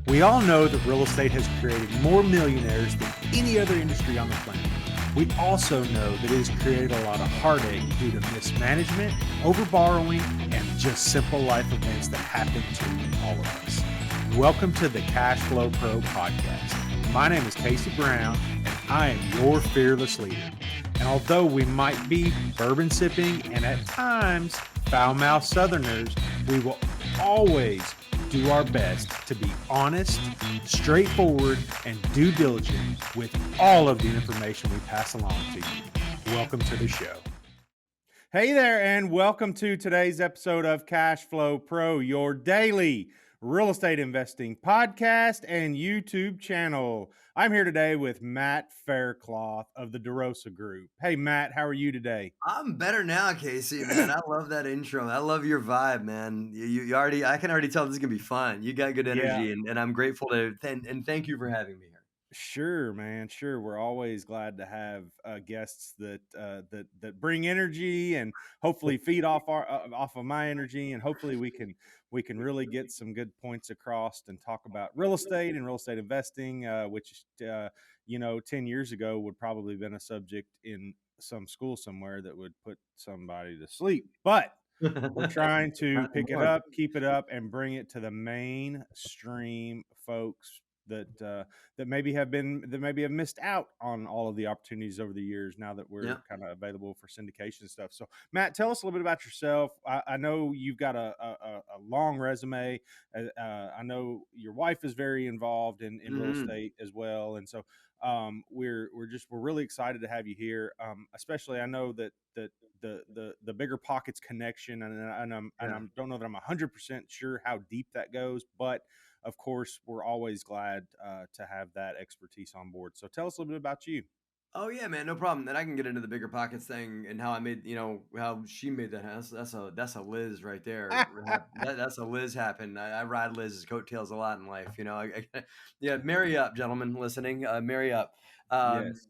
We all know that real estate has created more millionaires than any other industry on the planet. We also know that it has created a lot of heartache due to mismanagement, overborrowing, and just simple life events that happen to all of us. Welcome to the Cash Flow Pro podcast. My name is Casey Brown, and I am your fearless leader. And although we might be bourbon sipping and at times foul-mouthed Southerners, we will always do our best to be honest, straightforward, and due diligent with all of the information we pass along to you. Welcome to the show. Hey there, and welcome to today's episode of Cash Flow Pro, your daily real estate investing podcast and YouTube channel. I'm here today with Matt Faircloth of the DeRosa Group. Hey, Matt, how are you today? I'm better now, Casey, man. I love that intro. I love your vibe, man. You already, I can already tell this is gonna be fun. You got good Yeah. energy, and I'm grateful and thank you for having me here. Sure, man. Sure, we're always glad to have guests that bring energy and hopefully feed off of my energy, and hopefully we can really get some good points across and talk about real estate and real estate investing, which 10 years ago would probably been a subject in some school somewhere that would put somebody to sleep, but we're trying to Not pick it anymore. up, keep it up, and bring it to the mainstream folks that maybe have missed out on all of the opportunities over the years. Now that we're Yeah. kind of available for syndication stuff. So, Matt, tell us a little bit about yourself. I know you've got a long resume. I know your wife is very involved in real hmm estate as well, and so we're really excited to have you here. Especially, I know that the bigger pockets connection, and Yeah. I don't know that I'm 100% sure how deep that goes, but of course we're always glad to have that expertise on board. So tell us a little bit about you. Oh yeah, man, no problem. Then I can get into the bigger pockets thing and how I made, how she made that. That's a Liz right there. That's a Liz happen. I ride Liz's coattails a lot in life. Yeah, marry up, gentlemen listening. Marry up. Yes.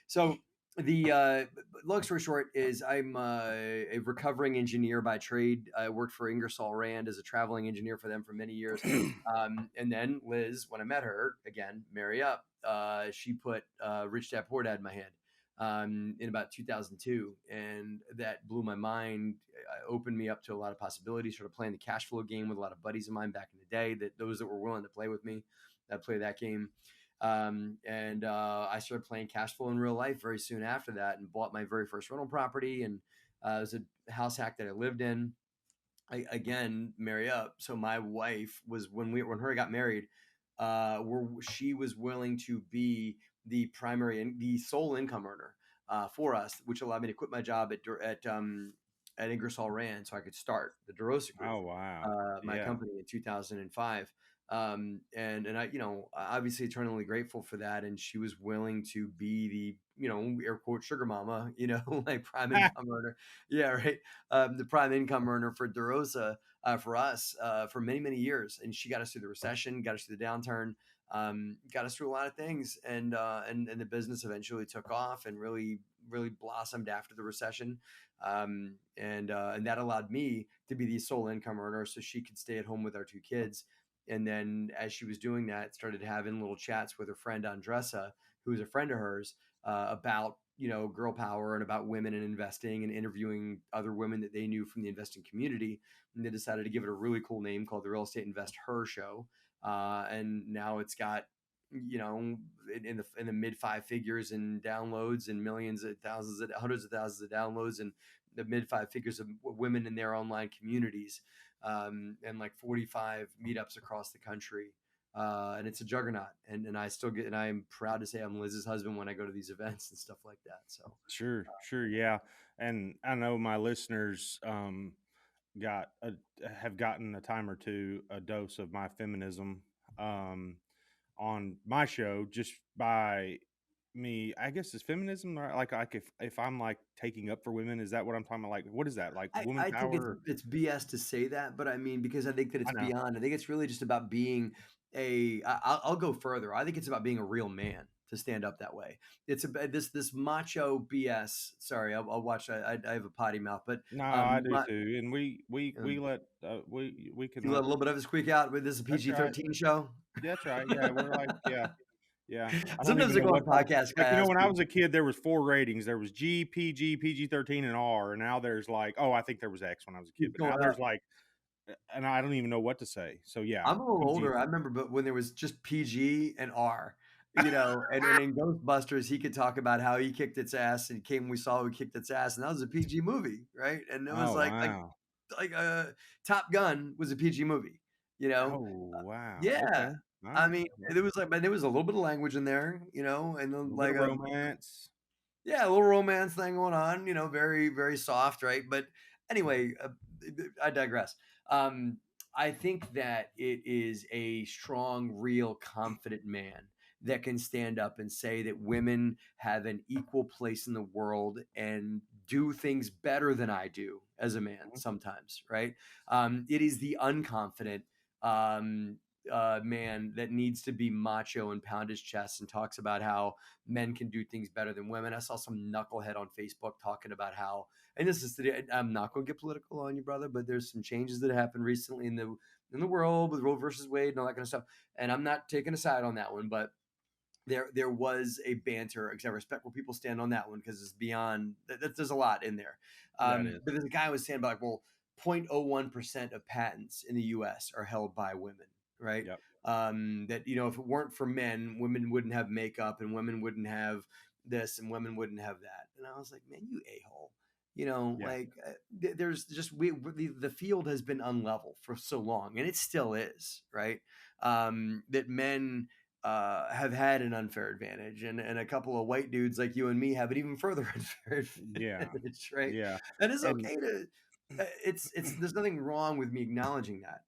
So the long story short is I'm a recovering engineer by trade. I worked for Ingersoll Rand as a traveling engineer for them for many years. And then Liz, when I met her, again, marry up, she put Rich Dad Poor Dad in my hand in about 2002. And that blew my mind. Opened me up to a lot of possibilities, sort of playing the cash flow game with a lot of buddies of mine back in the day, that those that were willing to play with me, that play that game. And I started playing cash flow in real life very soon after that, and bought my very first rental property. And it was a house hack that I lived in. Again, marry up. So my wife was, when her got married, she was willing to be the primary and the sole income earner for us, which allowed me to quit my job at Ingersoll Rand so I could start the DeRosa Group, Oh, wow. my Yeah. company, in 2005. And I, obviously eternally grateful for that. And she was willing to be the, air quote, sugar mama, like prime income earner. Yeah, right. The prime income earner for DeRosa, for us, for many, many years. And she got us through the recession, got us through the downturn, got us through a lot of things. And the business eventually took off and really, really blossomed after the recession. And that allowed me to be the sole income earner so she could stay at home with our two kids. And then as she was doing that, started having little chats with her friend Andressa, who is a friend of hers, about girl power and about women and investing, and interviewing other women that they knew from the investing community. And they decided to give it a really cool name called the Real Estate Invest Her Show. And now it's got, in the mid five figures in downloads, and millions of thousands of hundreds of thousands of downloads, and the mid five figures of women in their online communities, and like 45 meetups across the country. And it's a juggernaut. And I am proud to say I'm Liz's husband when I go to these events and stuff like that. So Sure, sure, yeah. And I know my listeners got a, have gotten a time or two a dose of my feminism um, on my show just by me. I guess is feminism right? Like if I'm like taking up for women, is that what I'm talking about? Like what is that? Like woman I think power? it's BS to say that, but I mean, because I think that it's I know. beyond. I think it's really just about being I'll go further. I think it's about being a real man. to stand up that way. It's a this macho BS. Sorry, I'll watch. I have a potty mouth, but No, I do my, too, and we um, let we can you let let. a little bit of it squeak out. But this is a That's right. PG-13 show. That's right. Yeah, we're like, yeah, yeah. I don't Sometimes even I know go on what the podcasts, guy like. You know, ask when I me, was a kid, there was 4 ratings. There was G, PG, PG-13, and R. And now there's like, oh, I think there was X when I was a kid, keeps but now going there's up. like, and I don't even know what to say. So yeah, I'm a little PG. older. I remember, but when there was just PG and R, and in Ghostbusters, he could talk about how he kicked its ass, and came. We saw who kicked its ass, and that was a PG movie, right? And it was Oh wow. like Top Gun was a PG movie, you know. Oh wow. Yeah, Okay. All I right. mean, Yeah. there was like, but there was a little bit of language in there, and A then little bit like of romance. yeah, a little romance thing going on, very, very soft, right? But anyway, I digress. Um, I think that it is a strong, real, confident man that can stand up and say that women have an equal place in the world and do things better than I do as a man Mhm. sometimes, right? It is the unconfident um, man that needs to be macho and pound his chest and talks about how men can do things better than women. I saw some knucklehead on Facebook talking about how, and this is today. I'm not going to get political on you, brother, but there's some changes that happened recently in the world with Roe versus Wade and all that kind of stuff. And I'm not taking a side on that one, but there was a banter because I respect where people stand on that one because it's beyond there's a lot in there. That is. But there's a guy who was saying about like, well, 0.01% of patents in the US are held by women, right? Yep. That if it weren't for men, women wouldn't have makeup and women wouldn't have this and women wouldn't have that. And I was like, man, you a-hole. Yeah. Like there's just the field has been unlevel for so long and it still is, right? That men have had an unfair advantage, and a couple of white dudes like you and me have an even further unfair Yeah. advantage, right? Yeah. And it's And okay to. It's there's nothing wrong with me acknowledging that,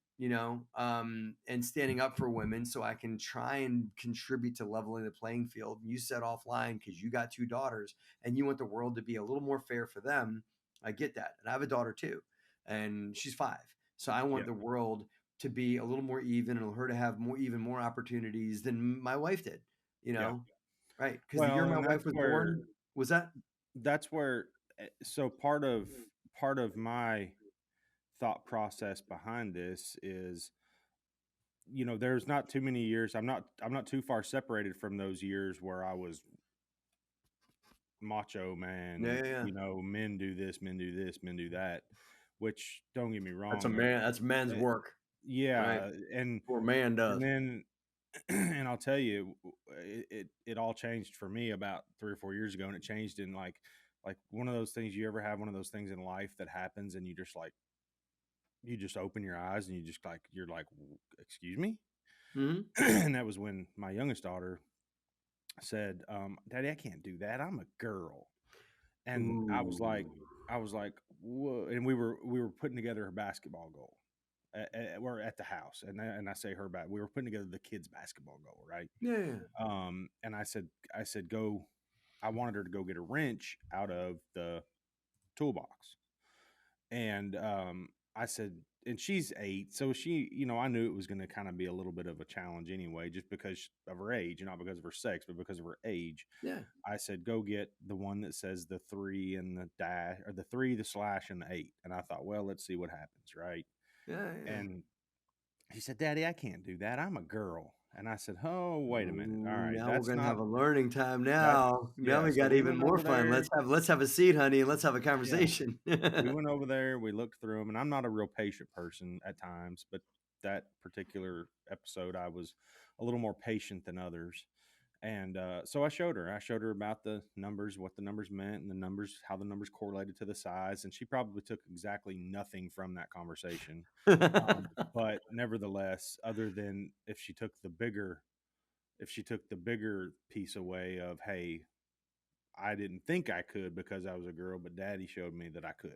and standing up for women so I can try and contribute to leveling the playing field. You said offline because you got 2 daughters and you want the world to be a little more fair for them. I get that, and I have a daughter too, and she's 5, so I want yeah. the world to be a little more even and her to have even more opportunities than my wife did, you Yeah. know? Right. Because the year Well, my and wife was born was that? that's where so part of my thought process behind this is, there's not too many years. I'm not too far separated from those years where I was macho Yeah, man, yeah, yeah. men do this, men do this, men do that, which don't get me That's a wrong, man. That's men's eh, work, right? yeah, and What a man and does. then and I'll tell you, it all changed for me about 3 or 4 years ago, and it changed in like one of those things. You ever have one of those things in life that happens, and you just open your eyes and you're like, excuse me, Hmm. and that was when my youngest daughter said, "Daddy, I can't do that. I'm a girl." And Ooh. I was like, whoa. And we were putting together her basketball goal. We're at the house, and I say her back. We were putting together the kids' basketball goal, right? Yeah, yeah. And I said, go. I wanted her to go get a wrench out of the toolbox, and I said, and she's 8, so I knew it was going to kind of be a little bit of a challenge anyway, just because of her age, and not because of her sex, but because of her age. Yeah. I said, go get the one that says the 3 and the dash, or the 3, the slash, and the 8. And I thought, well, let's see what happens, right? Yeah, yeah. And he said, Daddy, I can't do that. I'm a girl. And I said, oh, wait a minute. All Ooh, right, now we're that's gonna not have a learning time that's now. Now yeah. we So got we even went more over fun. there. Let's have a seat, honey, and let's have a Yeah, conversation. we went over there. We looked through them, and I'm not a real patient person at times, but that particular episode, I was a little more patient than others. And so I showed her. I showed her about the numbers, what the numbers meant, and the numbers, how the numbers correlated to the size. And she probably took exactly nothing from that conversation. But nevertheless, other than if she took the bigger piece away of, hey, I didn't think I could because I was a girl, but Daddy showed me that I could.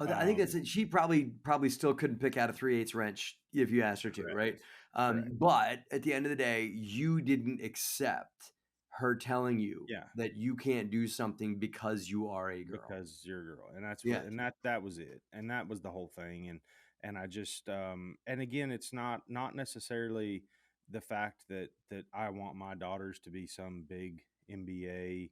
Oh, I think that's Um, it. She probably still couldn't pick out a 3/8 wrench if you asked her to, correct, right? correct. But at the end of the day, you didn't accept her telling you Yeah, that you can't do something because you are a girl. because you're a girl, and that's what, Yeah. and that was it, and that was the whole thing, and I just, and again, it's not necessarily. the fact that I want my daughters to be some big MBA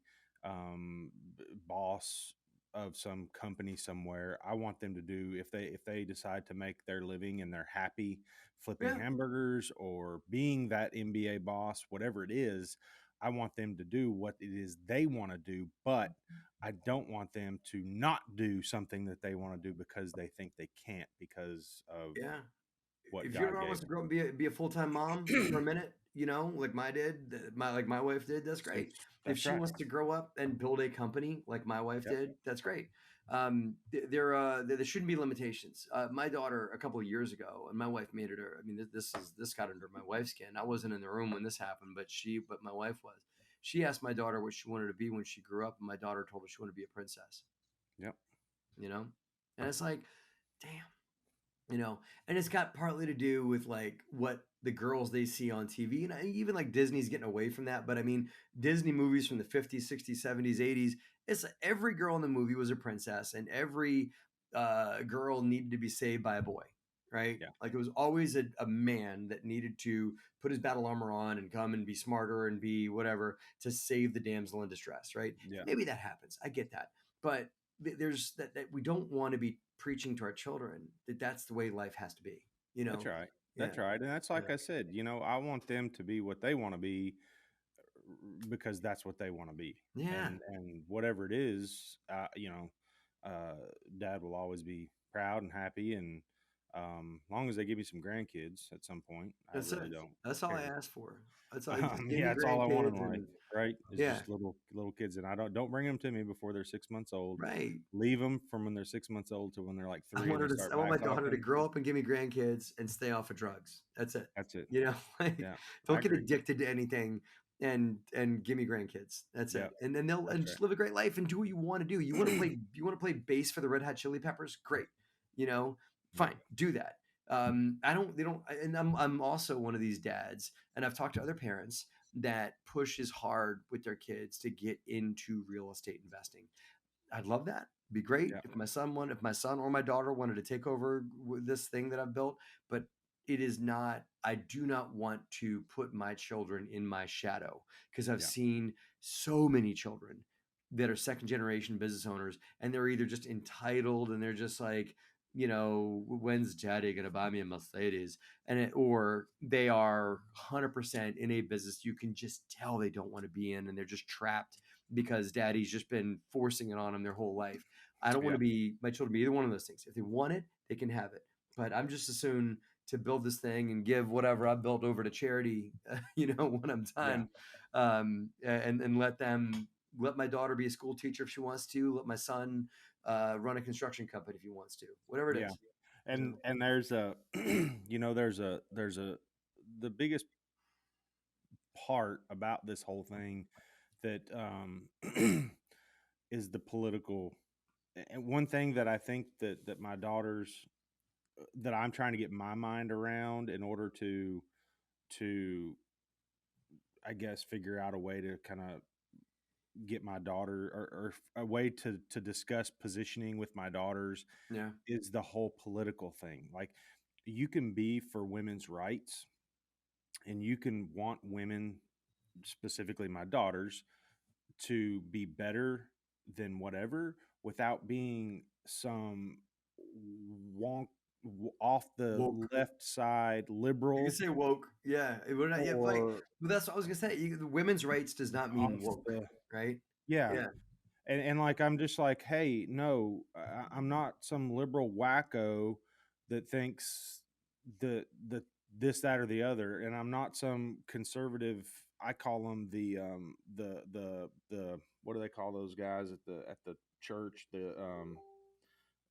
boss of some company somewhere. I want them to do, if they decide to make their living and they're happy flipping Yeah. hamburgers or being that MBA boss, whatever it is, I want them to do what it is they want to do, but I don't want them to not do something that they want to do because they think they can't because of Yeah. what If you God ever gave wants to them. grow up and be a full-time mom for a minute, like my wife did, that's great. If That's she right. wants to grow up and build a company like my wife Yep. did, that's great. There shouldn't be limitations. My daughter a couple of years ago, and my wife made it her. I mean, this got under my wife's skin. I wasn't in the room when this happened, but my wife was. She asked my daughter what she wanted to be when she grew up, and my daughter told her she wanted to be a princess. Yep. You know, and it's like, damn. And it's got partly to do with like what the girls they see on TV, and even like Disney's getting away from that. But I mean, Disney movies from the 50s, 60s, 70s, 80s, it's like every girl in the movie was a princess, and every girl needed to be saved by a boy, right? Yeah. Like it was always a man that needed to put his battle armor on and come and be smarter and be whatever to save the damsel in distress, right? Yeah. Maybe that happens. I get that, but there's that we don't want to be preaching to our children that that's the way life has to be. That's right. Yeah, That's right. And that's yeah, like I said, I want them to be what they want to be because that's what they want to be. yeah. And whatever it is, uh, dad will always be proud and happy. And long as they give me some grandkids at some point, I That's it. really don't That's all I care. asked for. That's all. Just give Yeah, me that's all I want in grandkids life, and right? Is yeah, just little kids, and I don't bring them to me before they're 6 months old. right. Leave them from when they're 6 months old to when they're like three, and they I start want back my daughter to talking. grow up and give me grandkids and stay off of drugs. That's it. That's it. Like Yeah, I don't get agree. addicted to anything and give me grandkids. That's Yeah, it. And then they'll that's and right. just live a great life and do what you want to do. You want to play bass for the Red Hot Chili Peppers? Great. Yeah, Fine, do that. I don't they don't and I'm also one of these dads, and I've talked to other parents that pushes hard with their kids to get into real estate investing. I'd love that. Be great yeah, if my son or my daughter wanted to take over this thing that I've built, but it is not. I do not want to put my children in my shadow because I've yeah, seen so many children that are second generation business owners, and they're either just entitled and they're just like, when's daddy gonna buy me a Mercedes? Or they are 100% in a business you can just tell they don't want to be in, and they're just trapped because daddy's just been forcing it on them their whole life. I don't want yeah, to be my children be either one of those things. If they want it, they can have it. But I'm just as soon to build this thing and give whatever I've built over to charity, when I'm yeah, done, and let my daughter be a school teacher if she wants to. Let my son run a construction company if he wants to. Whatever it yeah. is. And there's a, there's a the biggest part about this whole thing that is the political. And one thing that I think that my daughters that I'm trying to get my mind around in order to I guess figure out a way to kind of get my daughter or a way to discuss positioning with my daughters Yeah. is the whole political thing. Like you can be for women's rights and you can want women, specifically my daughters, to be better than whatever without being some wonk off the Woke. left side You can liberal say woke. Yeah. We're not yet like, or but that's what I was gonna say. Women's rights does not off mean woke, the right? yeah. Yeah. And like I'm just like, hey, no, I'm not some liberal wacko that thinks the this, that, or the other, and I'm not some conservative. I call them the what do they call those guys at the church?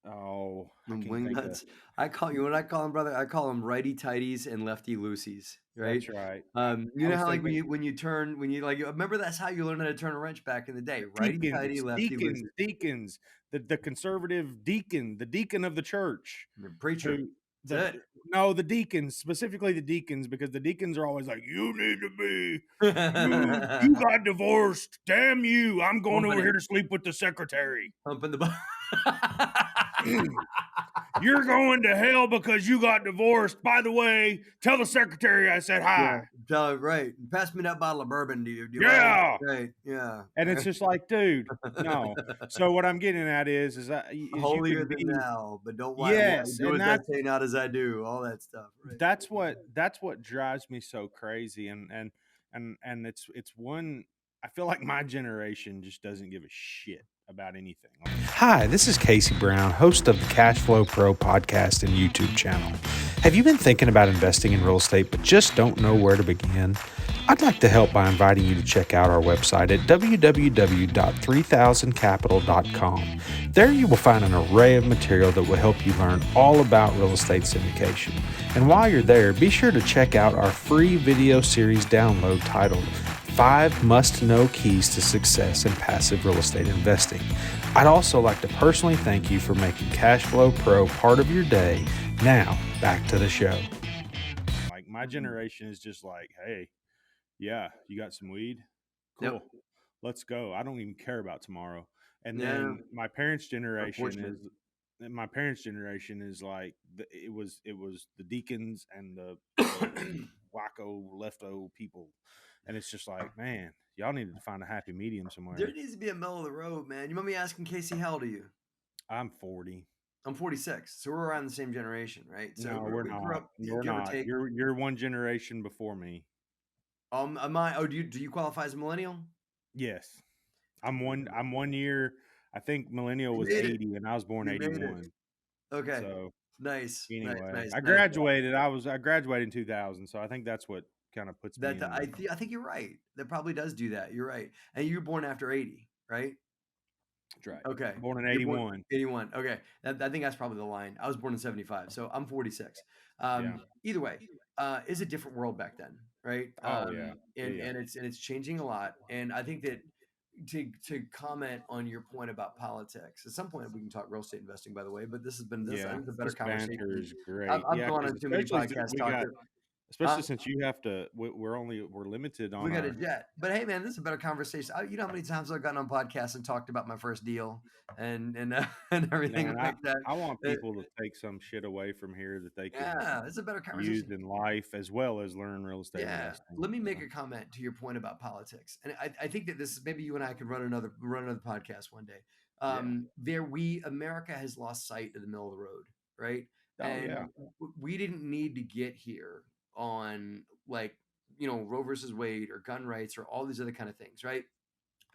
Oh, I And can't wing think of. nuts. What I call them, brother? I call them righty tighties and lefty loosies, right? That's right. You I know was how like thinking when you like remember that's how you learn how to turn a wrench back in the day, righty tighty, deacons, lefty deacons, loosey. deacons, the conservative deacon, the deacon of the church, The preacher. who the That's no, the deacons, specifically the deacons, because the deacons are always like, "You need to be you it. got divorced. Damn you! I'm going over Humping here it. to sleep with the secretary." Humping the You're going to hell because you got divorced. By the way, tell the secretary I said Yeah, hi. tell it right. Pass me that bottle of bourbon, dude. You right? Yeah. Right. Yeah. And it's just like, dude, no. So what I'm getting at is that is you Holier can than be thou, but don't yes, do and as I say, not as I do. All that stuff. Right. that's what drives me so crazy, and it's one I feel like my generation just doesn't give a shit about anything. Like, Hi, this is Casey Brown, host of the Cash Flow Pro podcast and YouTube channel. Have you been thinking about investing in real estate but just don't know where to begin? I'd like to help by inviting you to check out our website at www.3000capital.com. There you will find an array of material that will help you learn all about real estate syndication. And while you're there, be sure to check out our free video series download titled 5 Must-Know Keys to Success in Passive Real Estate Investing. I'd also like to personally thank you for making Cash Flow Pro part of your day. Now, back to the show. like my generation is just like, hey, yeah, you got some weed? Yep. Cool. Let's go. I don't even care about tomorrow. And Yeah. then my parents' generation Unfortunate. is like it was the deacons and the wacko lefto people, and it's just like, man, y'all needed to find a happy medium There somewhere. needs to be a middle of the road, man. You want me asking Casey, how old are you? I'm 40. I'm 46, so we're around the same generation, right? So No, we're we grew not. up, We're give or not. take. You're one generation before me. Am I? Oh, do you qualify as a millennial? Yes, I'm one year. I think millennial You was made it. 80, and I was born You made it. 81. Okay. So Nice. anyway, I Nice. graduated. I graduated in 2000, so I think that's what kind of puts me That in the I think you're right. That probably does do that. You're right. And you were born after 80, right? right. Okay. Born in You're born 81. 81. Okay. I think that's probably the line. I was born in 75, so I'm 46. Yeah. Either way, it's a different world back then, right? Oh yeah. And it's changing a lot. And I think that to comment on your point about politics, at some point we can talk real estate investing, by the way, but this has been this I Yeah. think it's a better This banter conversation. is great. I've Yeah, gone because on too many podcasts talking. especially since you have to. We're limited We on got a our. jet. But hey, man, this is a better conversation. You know how many times I've gotten on podcasts and talked about my first deal and and everything Man, like that. I want people to take some shit away from here that they can Yeah, it's a better use conversation. in life as well as learn real estate Yeah. investing. Let me make So, a comment to your point about politics. And I think that this is maybe you and I could run another podcast one day. yeah. America has lost sight of the middle of the road, right? Oh yeah. And we didn't need to get here on like, Roe versus Wade or gun rights or all these other kind of things, right?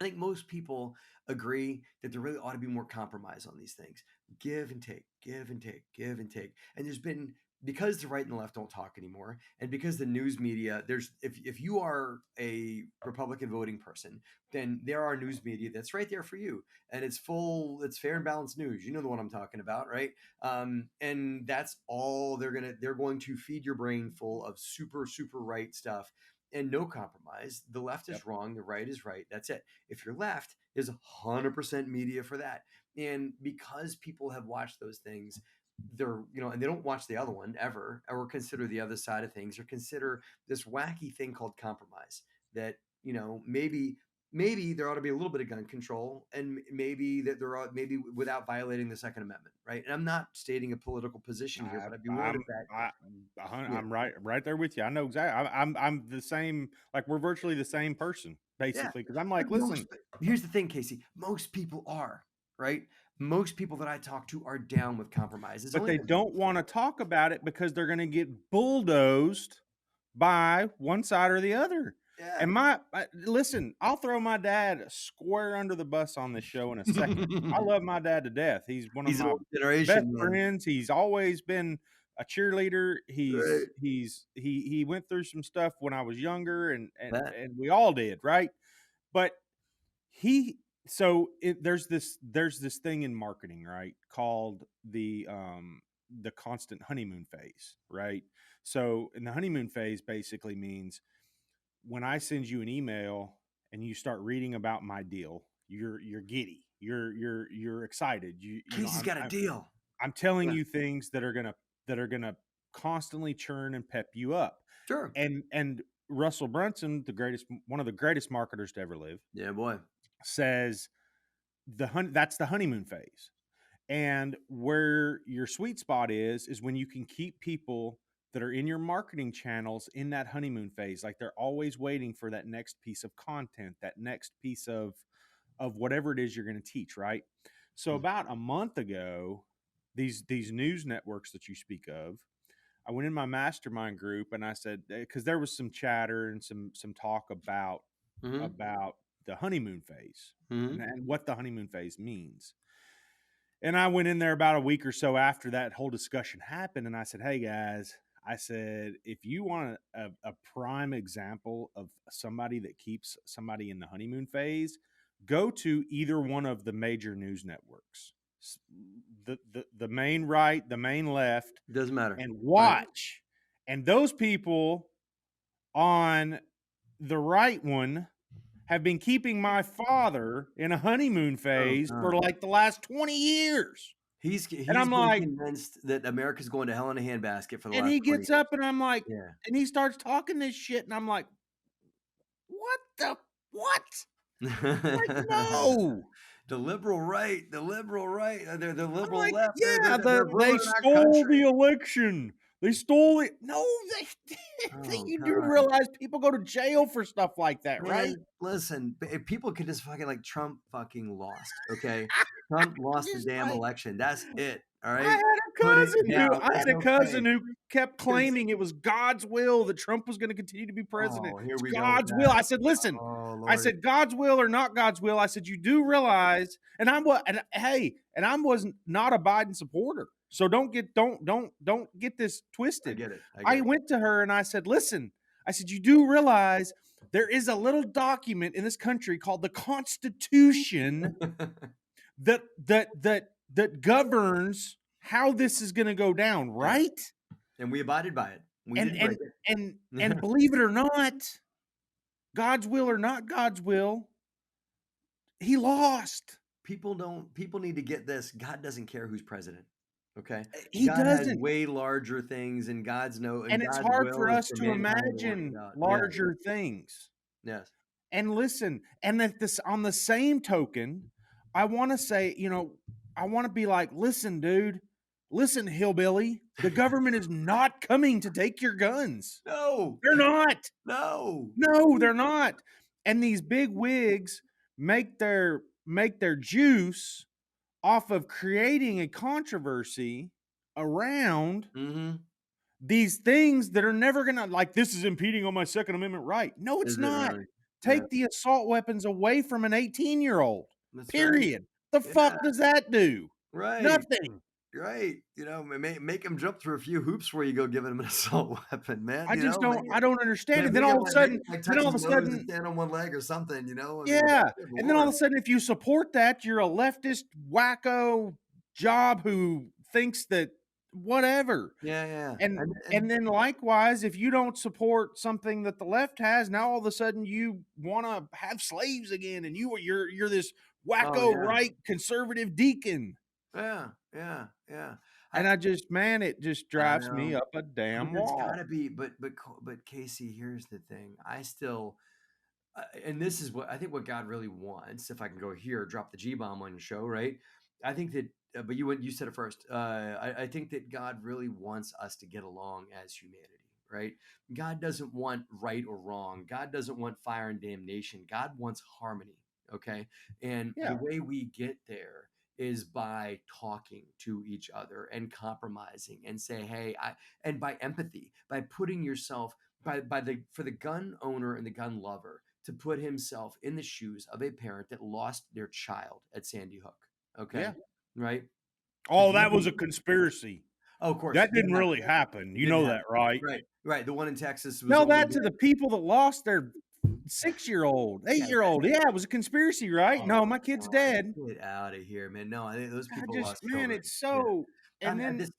I think most people agree that there really ought to be more compromise on these things. Give and take, give and take, give and take. And there's been because the right and the left don't talk anymore, and because the news media, there's if you are a Republican voting person, then there are news media that's right there for you, and it's fair and balanced news. You know the one I'm talking about, right? And that's all they're going to feed your brain full of super right stuff and no compromise. The left Yep. is wrong, the right is right. That's it. If you're left, there's 100% media for that. And because people have watched those things, and they don't watch the other one ever, or consider the other side of things, or consider this wacky thing called compromise that, maybe there ought to be a little bit of gun control, and maybe that there ought maybe without violating the Second Amendment, right? And I'm not stating a political position here, but I'd be willing to bet. Yeah. I'm right there with you. I know exactly. I'm the same. Like we're virtually the same person Yeah. basically. Because I'm like, But listen, here's the thing, Casey. Most people are, right? Most people that I talk to are down with compromise. It's but only they don't want to talk about it because they're going to get bulldozed by one side or the other. yeah. And listen, I'll throw my dad square under the bus on this show in a second. I love my dad to death. He's one of He's an my old best generation, man. friends. He's always been a cheerleader. Right. He went through some stuff when I was younger, and Bet. we all did, right? But there's this thing in marketing, right, called the constant honeymoon phase, right? So in the honeymoon phase basically means when I send you an email and you start reading about my deal, you're giddy, you're excited. Casey's got a deal. I'm telling Yeah. you things that are gonna constantly churn and pep you up. Sure. And Russell Brunson, one of the greatest marketers to ever live, Yeah, boy. says that's the honeymoon phase. And where your sweet spot is when you can keep people that are in your marketing channels in that honeymoon phase. Like they're always waiting for that next piece of content, that next piece of whatever it is you're going to teach, right? So Mm. about a month ago, these news networks that you speak of, I went in my mastermind group and I said, because there was some chatter and some talk Mhm. about the honeymoon phase Mhm. and what the honeymoon phase means. And I went in there about a week or so after that whole discussion happened, and I said, "Hey guys," I said, "if you want a prime example of somebody that keeps somebody in the honeymoon phase, go to either one of the major news networks, the main right, the main left, Doesn't matter. and Right. watch. And those people on the right one have been keeping my father in a honeymoon Oh phase for god. like the last 20 years." And He's I'm been like, convinced that America's going to hell in a handbasket for the and last he 20 gets years. up and I'm like, Yeah. and he starts talking this shit. And I'm like, what the, what? Like, no. The liberal right, the liberal right, they're the I'm liberal like, left. yeah, They're they ruining our stole the country. election. They stole it. No, they Oh you do god. realize people go to jail for stuff like that, right? Man, listen, if people could just fucking like Trump fucking lost, okay? Trump lost the Just damn like, election. That's it. All I right. had a Put it cousin who down. It's okay. kept Because claiming it was God's will that Trump was going to continue to be president. oh, here It's we go with God's will. that. I said, listen, Oh I Lordy. said, God's will or not God's will. I said, you do realize, and I'm what, and hey, and I wasn't not a Biden supporter. So don't get this I twisted. get it. I get I it. went to her and I said, listen, I said, you do realize there is a little document in this country called the Constitution that governs how this is going to go down, Yeah. right? And we abided by it. We And didn't break and it. and believe it or not, God's will or not God's will, he lost. People need to get this. God doesn't care who's president. Okay? He God has doesn't. way larger things and And it's God's hard will for is us for to mankind to work it imagine out. Yes. larger things. Yes. And listen, and that this on the same token, I want to say, I want to be like, listen, dude, listen, hillbilly, the government is not coming to take your guns. No. They're not. No. No, they're not. And these big wigs make their juice off of creating a controversy around Mhm. these things that are never gonna, like, this is impeding on my Second Amendment right. No, it's Is it not. really? Yeah. Take the assault weapons away from an 18-year-old. That's right. Period. The Yeah. fuck does that do? Right. Nothing. Right. Make him jump through a few hoops before you go giving him an assault weapon, man. I just don't I don't understand it. Make him like Then touch all his of a nose and sudden, stand on one leg or something, I mean, yeah. good And then all lord. of a sudden, if you support that, you're a leftist wacko job who thinks that whatever. Yeah, yeah. And then likewise, if you don't support something that the left has, now all of a sudden you want to have slaves again, and you're this Oh wacko yeah. right conservative deacon. Yeah, yeah, yeah. And I just, man, it just I drives me know. up a But damn there's wall. gotta be but Casey, here's the thing. I still and this is what I think what God really wants, if I can go here, drop the G bomb on your show, right? I think that, but you said it first. I think that God really wants us to get along as humanity, right? God doesn't want right or wrong. God doesn't want fire and damnation. God wants harmony, okay? And the Yeah. way we get there is by talking to each other and compromising and say, hey, and by empathy, by putting yourself by the for the gun owner and the gun lover to put himself in the shoes of a parent that lost their child at Sandy Hook. Okay. Yeah. Right. Oh, You that was a can, conspiracy. oh, of course, That didn't really happen. it You didn't know happen. that, right? Right. Right. The one in Texas was Tell only that to the people that lost their 6-year-old, yeah, 8-year-old. Yeah, it was a conspiracy, right? oh No, my my kid's God, dead. get out of here, man. No, I think those I people just, lost man, children. it's Yeah. so, and I then this,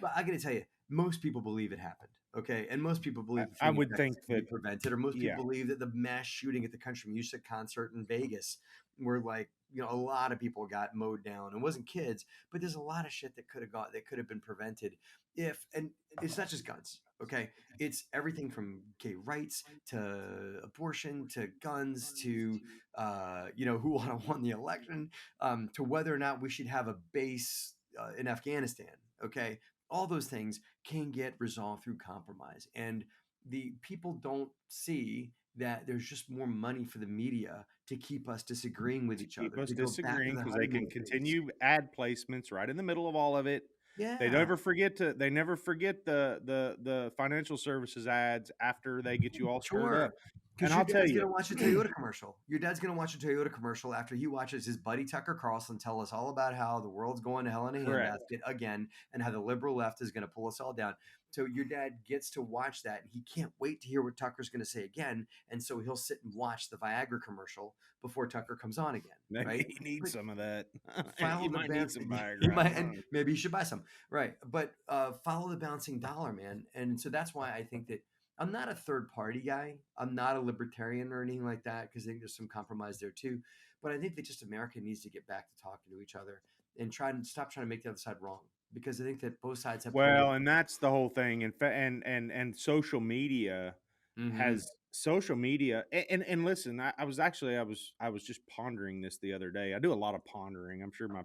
but I got to tell you, most people believe it happened. Okay. And most people I, believe the I thing in would Texas think can be that, prevented, or most yeah, people believe that the mass shooting at the country music concert in Vegas were like a lot of people got mowed down. It wasn't kids, but there's a lot of shit that could have been prevented if, and it's not just guns. Okay, it's everything from gay rights to abortion to guns to who want to won the election, to whether or not we should have a base in Afghanistan. Okay, all those things can get resolved through compromise, and the people don't see that there's just more money for the media to keep us disagreeing with To each keep other, us to go back to disagreeing the because they can honeymoon phase. continue ad placements right in the middle of all of it. They Yeah. never forget the financial services ads after they get you all stirred up. Sure. And Because your I'll tell dad's you, gonna watch a Toyota commercial. Your dad's gonna watch a Toyota commercial after he watches his buddy Tucker Carlson tell us all about how the world's going to hell in a correct. handbasket again, and how the liberal left is gonna pull us all down. So your dad gets to watch that, and he can't wait to hear what Tucker's gonna say again, and so he'll sit and watch the Viagra commercial before Tucker comes on again, Maybe right? he needs But some of that. follow You the might need bounce. some He Viagra. I might, don't and know. maybe you should buy some, right? But follow the bouncing dollar, man. And so that's why I think that I'm not a third party guy. I'm not a libertarian or anything like that because I think there's some compromise there too. But I think that just America needs to get back to talking to each other and try and stop trying to make the other side wrong, because I think that both sides have plenty of. Well, and that's the whole thing. And social media Mm-hmm. has social media and listen, I was just pondering this the other day. I do a lot of pondering. I'm sure my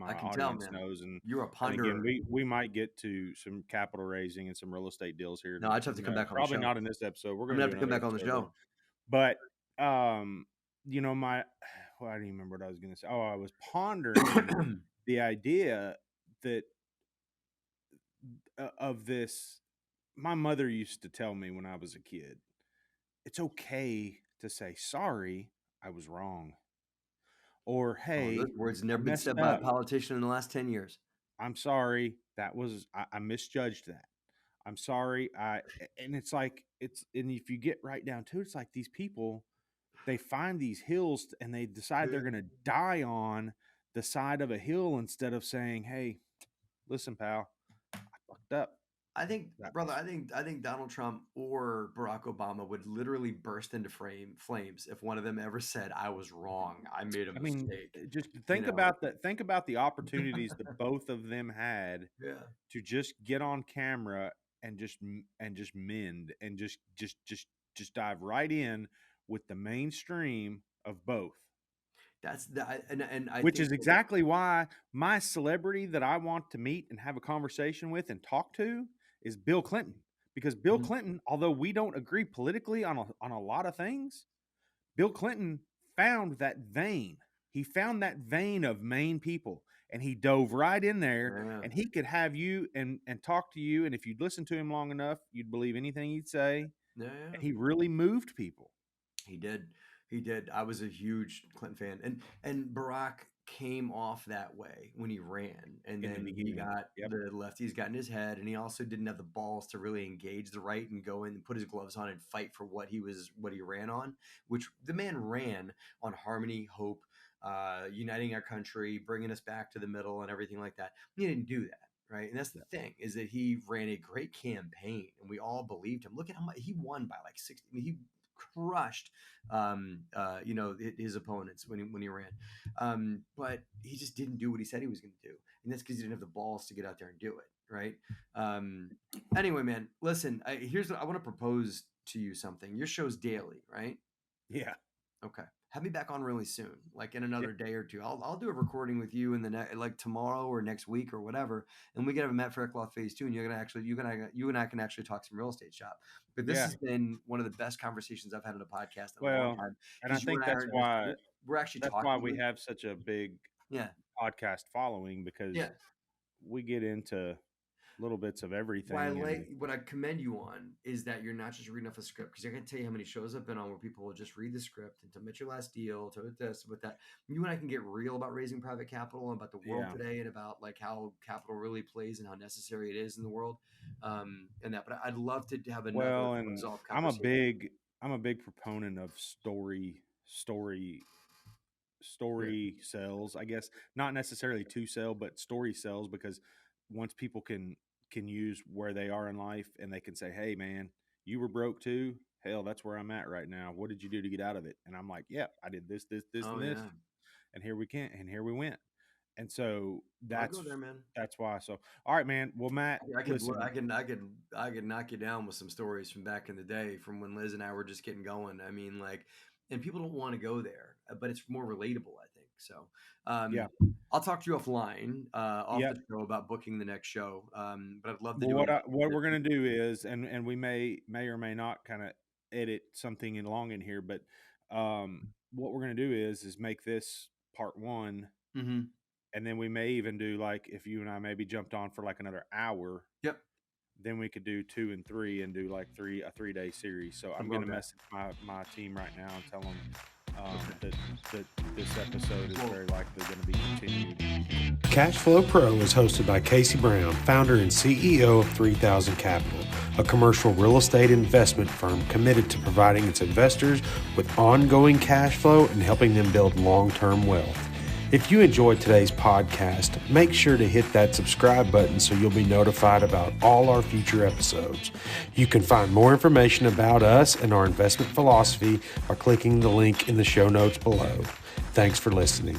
I can tell, audience man. knows, You're a and again, ponderer. we might get to some capital raising and some real estate deals here. No, I just have to come back on the Probably show. not in this episode. We're I'm going gonna to have do to come another back on the episode though. show. But my well, I don't even remember what I was going to say. Oh, I was pondering the idea that of this. My mother used to tell me when I was a kid, it's okay to say sorry, I was wrong, or Oh, hey, those words have I never been messed said by a up. politician in the last 10 years. I'm sorry. I misjudged that. I'm sorry. And it's like and if you get right down to it, it's like these people, they find these hills and they decide they're Yeah. going to die on the side of a hill instead of saying, "Hey, listen, pal, I fucked up." I think, That brother, was, I think Donald Trump or Barack Obama would literally burst into flames if one of them ever said, "I was wrong. I made a I mean, mistake." just You know? think about the opportunities that both of them had Yeah. to just get on camera and just mend and just dive right in with the mainstream of both, That's the and I which think is that exactly why my celebrity that I want to meet and have a conversation with and talk to is Bill Clinton, because Bill Mhm. Clinton, although we don't agree politically on a lot of things, Bill Clinton found that vein. He found that vein of Maine people, and he dove right in there, Yeah. and he could have you and talk to you, and if you'd listen to him long enough, you'd believe anything he'd say, Yeah, yeah. and he really moved people He did. He did. I was a huge Clinton fan, and Barack came off that way when he ran, and in the then he beginning. got Yep. the lefties got in his head, and he also didn't have the balls to really engage the right and go in and put his gloves on and fight for what he ran on. Which the man ran on harmony, hope, uniting our country, bringing us back to the middle, and everything like that. He didn't do that. Right. And that's the Yep. thing, is that he ran a great campaign and we all believed him. Look at how much he won by like 60. I mean, he crushed his opponents when he ran, but he just didn't do what he said he was going to do, and that's because he didn't have the balls to get out there and do it, right? um, anyway, man, listen, here's what I want to propose to you. Something, your show's daily, right? Yeah. Okay, have me back on really soon, like in Yeah. another day or two. I'll do a recording with you in the like tomorrow or next week or whatever, and we can have a Matt Faircloth phase 2, and you and I can actually talk some real estate shop. But this Yeah. has been one of the best conversations I've had on a podcast in a long Well, time, and I because you think and I are we're actually that's why talking we with. have such a big Yeah, podcast following, because yeah. we get into little bits of everything. And What I commend you on is that you're not just reading off a script, because I can tell you how many shows I've been on where people will just read the script and to met your last deal, to this, with that. You and I can get real about raising private capital and about the world yeah, today and about like how capital really plays and how necessary it is in the world. And that, but I'd love to have another well, and unresolved I'm a conversation. big I'm a big proponent of Yeah. story sells, I guess, not necessarily to sell, but story sells, because once people can use where they are in life and they can say, "Hey man, you were broke too. Hell, that's where I'm at right now. What did you do to get out of it?" And I'm like, "Yeah, I did this, this, this, Oh and this." yeah. and here we went. And so I'll go there, man. that's why. So, all right, man. Well, Matt, listen, I could knock you down with some stories from back in the day, from when Liz and I were just getting going. I mean, like, and people don't want to go there, but it's more relatable, I think. So, yeah. I'll talk to you offline, off Yep. the show, about booking the next show. But I'd love to Well, do it. what we're gonna do is, and we may or may not kind of edit something along in here, but what we're gonna do is make this part one, Mm-hmm. and then we may even do, like, if you and I maybe jumped on for like another hour, Yep. then we could do 2 and 3 and do like a 3-day series. So I'm love gonna that. message my team right now and tell them that this episode is very likely going to be continued. Cashflow Pro is hosted by Casey Brown, founder and CEO of 3000 Capital, a commercial real estate investment firm committed to providing its investors with ongoing cash flow and helping them build long-term wealth. If you enjoyed today's podcast, make sure to hit that subscribe button so you'll be notified about all our future episodes. You can find more information about us and our investment philosophy by clicking the link in the show notes below. Thanks for listening.